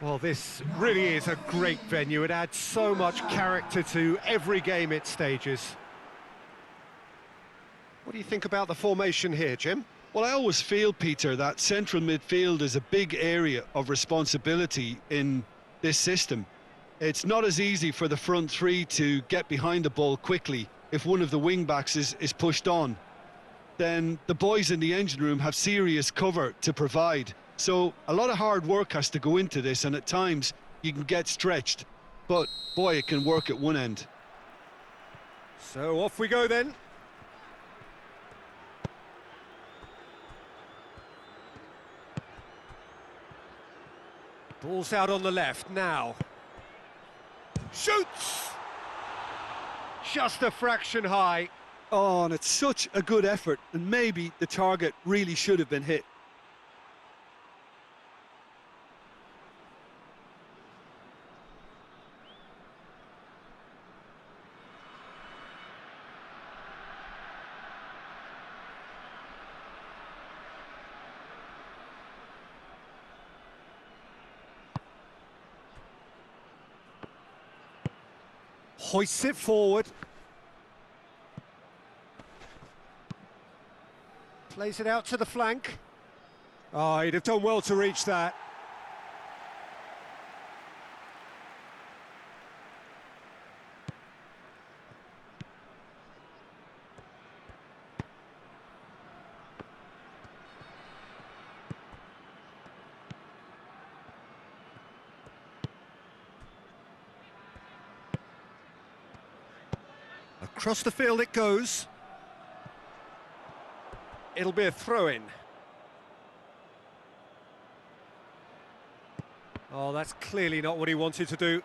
Well, this really is a great venue. It adds so much character to every game it stages. What do you think about the formation here, Jim? Well, I always feel, Peter, that central midfield is a big area of responsibility in this system. It's not as easy for the front three to get behind the ball quickly if one of the wing-backs is pushed on. Then the boys in the engine room have serious cover to provide. So a lot of hard work has to go into this, and at times you can get stretched. But, boy, it can work at one end. So off we go then. Ball's out on the left now. Shoots! Just a fraction high. Oh, and it's such a good effort, and maybe the target really should have been hit. Hoists it forward. Plays it out to the flank. Oh, he'd have done well to reach that. Across the field it goes. It'll be a throw-in. Oh, that's clearly not what he wanted to do.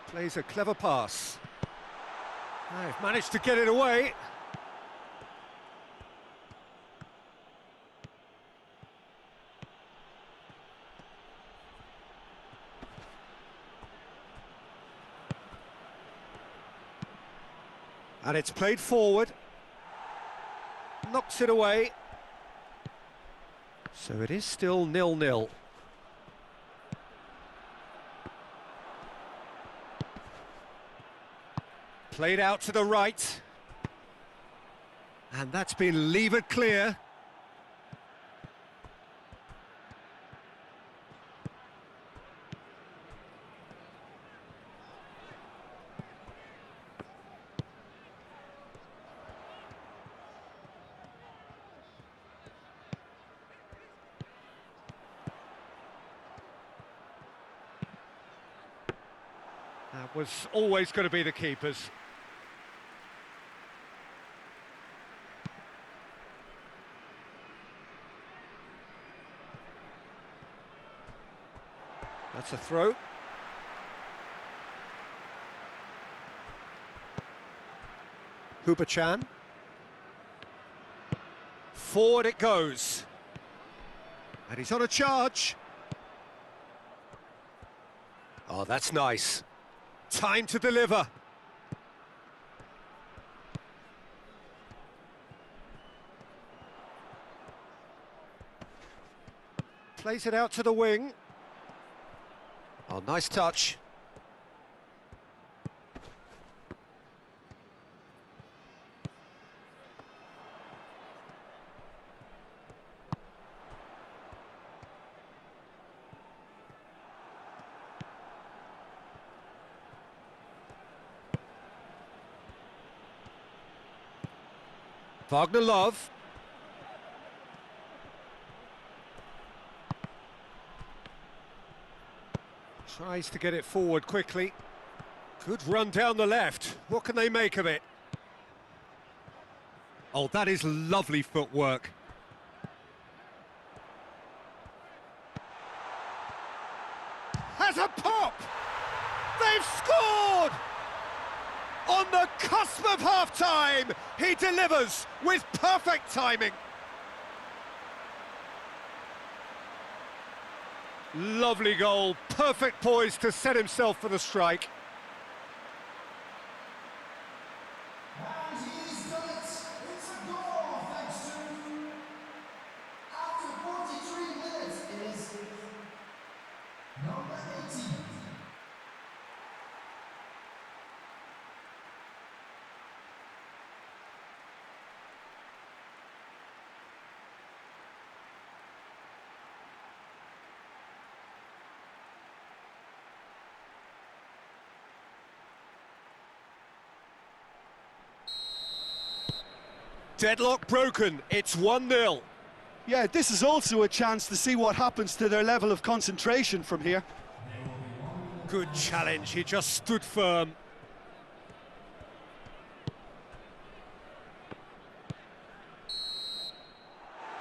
Plays a clever pass. They've managed to get it away. And it's played forward. Knocks it away. So it is still 0-0. Played out to the right. And that's been levered clear. That was always going to be the keeper's. That's a throw. Hooper-chan. Forward it goes. And he's on a charge. Oh, that's nice. Time to deliver. Plays it out to the wing. Oh, nice touch. Wagner Love. Tries to get it forward quickly. Good run down the left. What can they make of it? Oh, that is lovely footwork. Has a pop! They've scored! On the cusp of half-time, he delivers with perfect timing. Lovely goal, perfect poise to set himself for the strike. And he's done it! It's a goal thanks to Deadlock broken, it's 1-0. Yeah, this is also a chance to see what happens to their level of concentration from here. Good challenge, he just stood firm.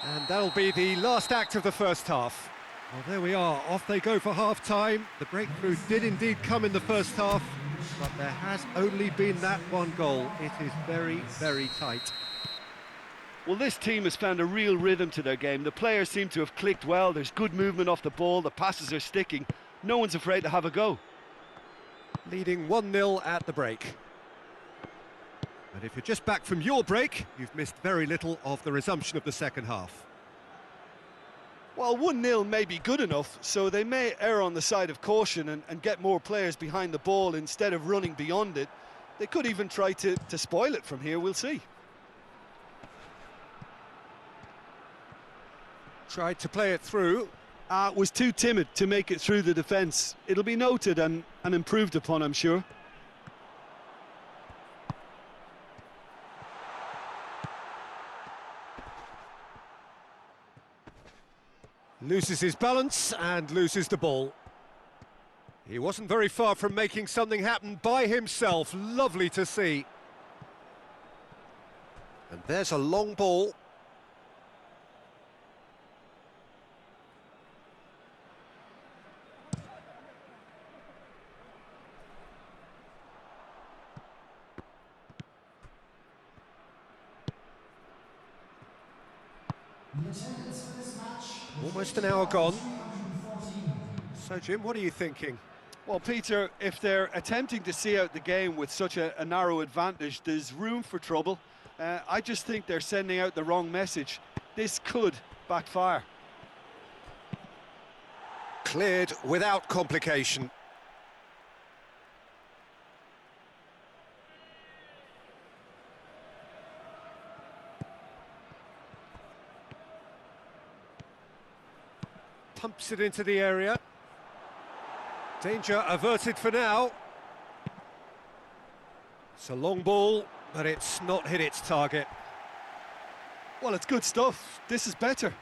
And that'll be the last act of the first half. Well, there we are, off they go for half-time. The breakthrough did indeed come in the first half, but there has only been that one goal. It is very, very tight. Well, this team has found a real rhythm to their game. The players seem to have clicked well. There's good movement off the ball. The passes are sticking. No one's afraid to have a go. Leading 1-0 at the break. And if you're just back from your break, you've missed very little of the resumption of the second half. Well, 1-0 may be good enough, so they may err on the side of caution and get more players behind the ball instead of running beyond it. They could even try to spoil it from here, we'll see. Tried to play it through. Was too timid to make it through the defence. It'll be noted and improved upon, I'm sure. Loses his balance and loses the ball. He wasn't very far from making something happen by himself. Lovely to see. And there's a long ball. Almost an hour gone. So, Jim, what are you thinking? Well, Peter, if they're attempting to see out the game with such a narrow advantage, there's room for trouble. I just think they're sending out the wrong message. This could backfire. Cleared without complication. Pumps it into the area. Danger averted for now. It's a long ball, but it's not hit its target. Well, it's good stuff. This is better.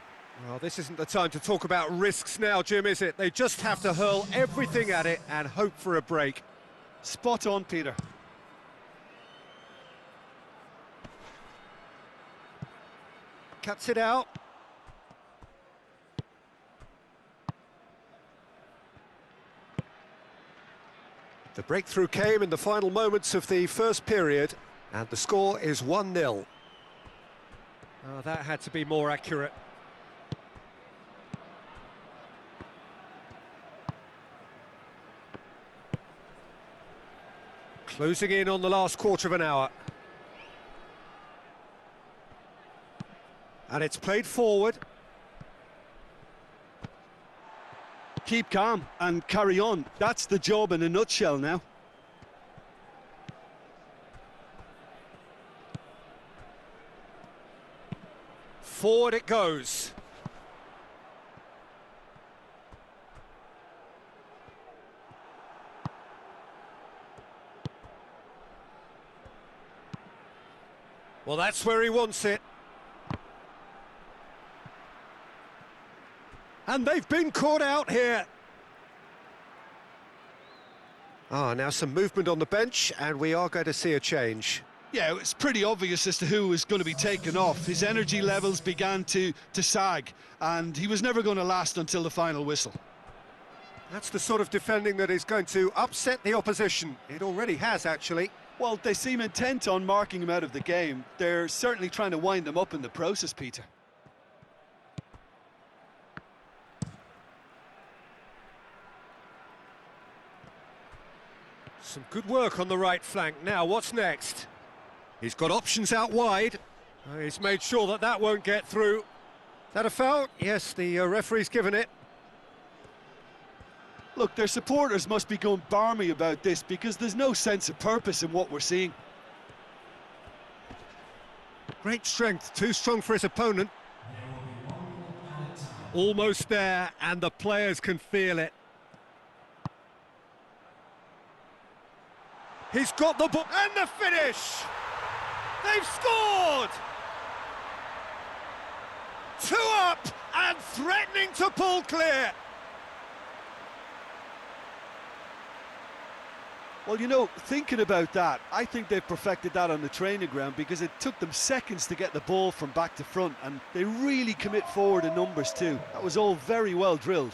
Well, this isn't the time to talk about risks now, Jim, is it? They just have to hurl everything at it and hope for a break. Spot on, Peter. Cuts it out. The breakthrough came in the final moments of the first period, and the score is 1-0. Oh, that had to be more accurate. Closing in on the last quarter of an hour. And it's played forward. Keep calm and carry on. That's the job in a nutshell now. Forward it goes. Well, that's where he wants it. And they've been caught out here. Now some movement on the bench, and we are going to see a change. Yeah, it's pretty obvious as to who was going to be taken off. His energy levels began to sag, and he was never going to last until the final whistle. That's the sort of defending that is going to upset the opposition. It already has, actually. Well, they seem intent on marking him out of the game. They're certainly trying to wind him up in the process, Peter. Some good work on the right flank. Now, what's next? He's got options out wide. He's made sure that that won't get through. Is that a foul? Yes, the referee's given it. Look, their supporters must be going barmy about this because there's no sense of purpose in what we're seeing. Great strength, too strong for his opponent. Almost there, and the players can feel it. He's got the ball, and the finish! They've scored! And threatening to pull clear. Well, you know, thinking about that, I think they've perfected that on the training ground because it took them seconds to get the ball from back to front, and they really commit forward in numbers too. That was all very well drilled.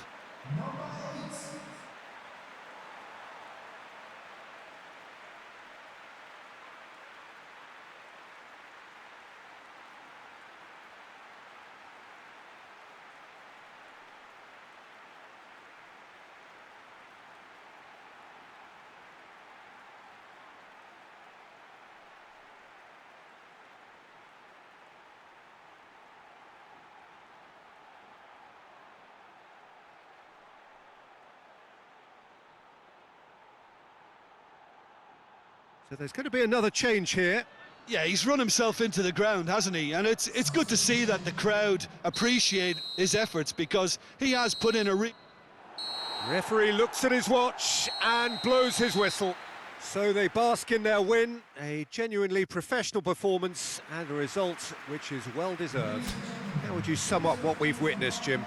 So there's going to be another change here. Yeah, he's run himself into the ground, hasn't he? And it's good to see that the crowd appreciate his efforts because he has put in a Referee looks at his watch and blows his whistle. So they bask in their win, a genuinely professional performance and a result which is well deserved. How would you sum up what we've witnessed, Jim?